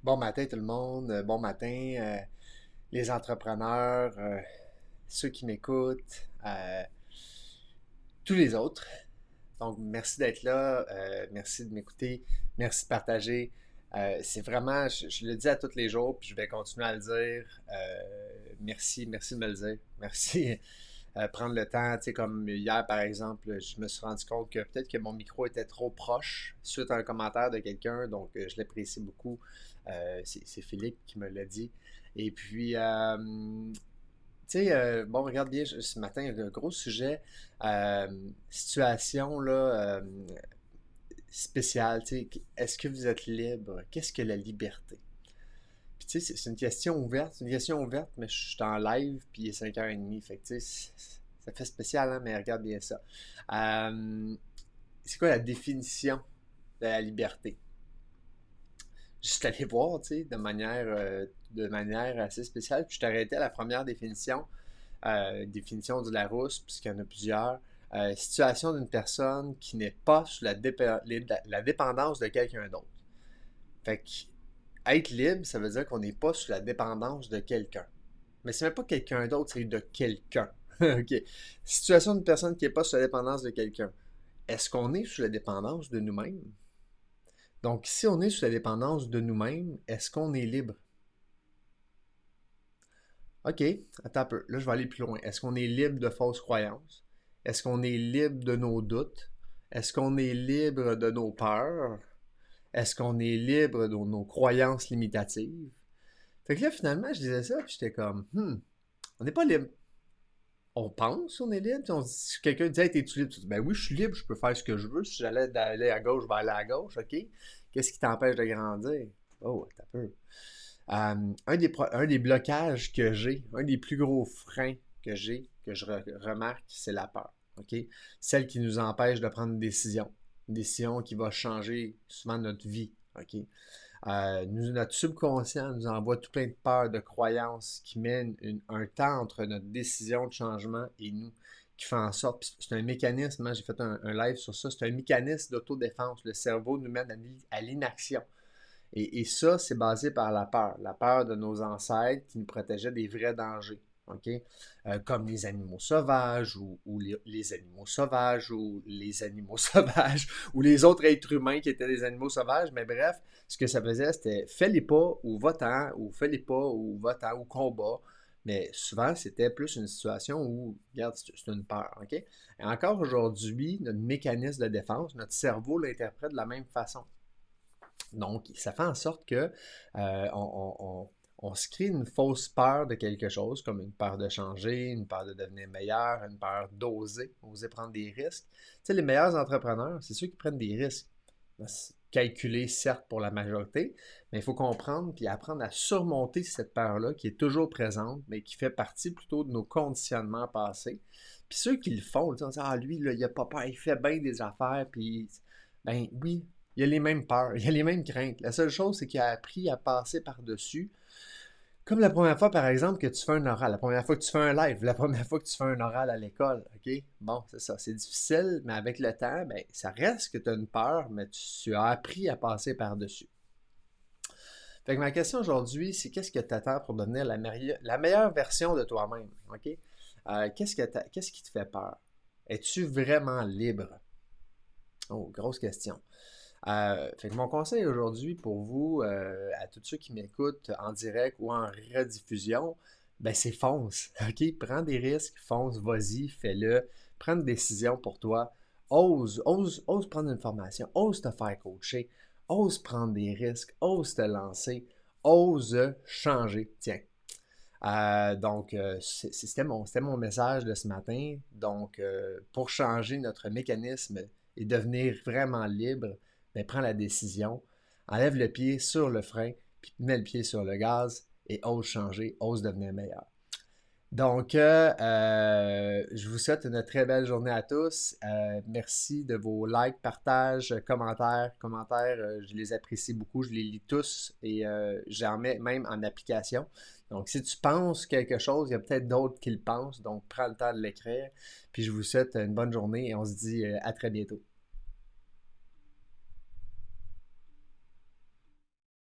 Bon matin tout le monde, bon matin les entrepreneurs, ceux qui m'écoutent, tous les autres. Donc merci d'être là, merci de m'écouter, merci de partager. C'est vraiment, je le dis à tous les jours, puis je vais continuer à le dire. Merci de me le dire. Merci. Prendre le temps, tu sais, comme hier par exemple, je me suis rendu compte que peut-être que mon micro était trop proche suite à un commentaire de quelqu'un, donc je l'apprécie beaucoup. C'est Philippe qui me l'a dit. Et puis, tu sais, bon, regarde bien, ce matin, il y a un gros sujet, euh, situation là, spéciale, tu sais, est-ce que vous êtes libre? Qu'est-ce que la liberté? Puis tu sais, c'est une question ouverte, mais je suis en live, puis il est 5h30, fait que tu sais, ça fait spécial, hein, mais regarde bien ça. Euh, c'est quoi la définition de la liberté? Juste aller voir, tu sais, de manière assez spéciale, puis je t'arrêtais à la première définition, définition du Larousse, puisqu'il y en a plusieurs. Situation d'une personne qui n'est pas sous la dépendance de quelqu'un d'autre. Fait que être libre, ça veut dire qu'on n'est pas sous la dépendance de quelqu'un. Mais c'est même pas quelqu'un d'autre, c'est de quelqu'un. OK. Situation d'une personne qui n'est pas sous la dépendance de quelqu'un. Est-ce qu'on est sous la dépendance de nous-mêmes? Donc, si on est sous la dépendance de nous-mêmes, est-ce qu'on est libre? OK, attends un peu. Là, je vais aller plus loin. Est-ce qu'on est libre de fausses croyances? Est-ce qu'on est libre de nos doutes? Est-ce qu'on est libre de nos peurs? Est-ce qu'on est libre de nos croyances limitatives? Fait que là, finalement, je disais ça, puis j'étais comme, on n'est pas libre. On pense qu'on est libre, puis si quelqu'un dit, hey, t'es-tu libre? Tu dis, ben oui, je suis libre, je peux faire ce que je veux. Si j'allais aller à gauche, je vais aller à gauche, OK? Qu'est-ce qui t'empêche de grandir? Oh, t'as peur. Un des blocages que j'ai, un des plus gros freins que j'ai, que je remarque, c'est la peur. OK? Celle qui nous empêche de prendre une décision qui va changer souvent notre vie. OK? Notre subconscient nous envoie tout plein de peurs, de croyances qui mènent un temps entre notre décision de changement et nous, qui fait en sorte, c'est un mécanisme, hein, j'ai fait un live sur ça, c'est un mécanisme d'autodéfense. Le cerveau nous mène à l'inaction. Et ça, c'est basé par la peur de nos ancêtres qui nous protégeaient des vrais dangers. OK? Comme les animaux sauvages ou les animaux sauvages ou les animaux sauvages ou les autres êtres humains qui étaient des animaux sauvages. Mais bref, ce que ça faisait, c'était fais-les pas ou va-t'en ou fais-les pas ou va-t'en ou combat. Mais souvent, c'était plus une situation où, regarde, c'est une peur. OK? Et encore aujourd'hui, notre mécanisme de défense, notre cerveau l'interprète de la même façon. Donc, ça fait en sorte que on se crée une fausse peur de quelque chose, comme une peur de changer, une peur de devenir meilleur, une peur oser prendre des risques. Tu sais, les meilleurs entrepreneurs, c'est ceux qui prennent des risques. Calculés, certes, pour la majorité, mais il faut comprendre puis apprendre à surmonter cette peur-là qui est toujours présente, mais qui fait partie plutôt de nos conditionnements passés. Puis ceux qui le font, on dit, ah, lui, là, il a pas peur, il fait bien des affaires, puis, ben oui, il a les mêmes peurs, il a les mêmes craintes. La seule chose, c'est qu'il a appris à passer par-dessus. Comme la première fois, par exemple, que tu fais un oral, la première fois que tu fais un live, la première fois que tu fais un oral à l'école, OK? Bon, c'est ça, c'est difficile, mais avec le temps, ben, ça reste que tu as une peur, mais tu as appris à passer par-dessus. Fait que ma question aujourd'hui, c'est qu'est-ce que tu attends pour devenir la meilleure version de toi-même, OK? Qu'est-ce qui te fait peur? Es-tu vraiment libre? Oh, grosse question. Fait que mon conseil aujourd'hui pour vous, à tous ceux qui m'écoutent en direct ou en rediffusion, ben c'est fonce, ok? Prends des risques, fonce, vas-y, fais-le, prends une décision pour toi, ose prendre une formation, ose te faire coacher, ose prendre des risques, ose te lancer, ose changer. Tiens. C'était mon message de ce matin. Donc, pour changer notre mécanisme et devenir vraiment libre, ben, prends la décision, enlève le pied sur le frein, puis mets le pied sur le gaz et ose changer, ose devenir meilleur. Donc, je vous souhaite une très belle journée à tous. Merci de vos likes, partages, commentaires. Je les apprécie beaucoup. Je les lis tous et j'en mets même en application. Donc, si tu penses quelque chose, il y a peut-être d'autres qui le pensent. Donc, prends le temps de l'écrire. Puis, je vous souhaite une bonne journée et on se dit à très bientôt.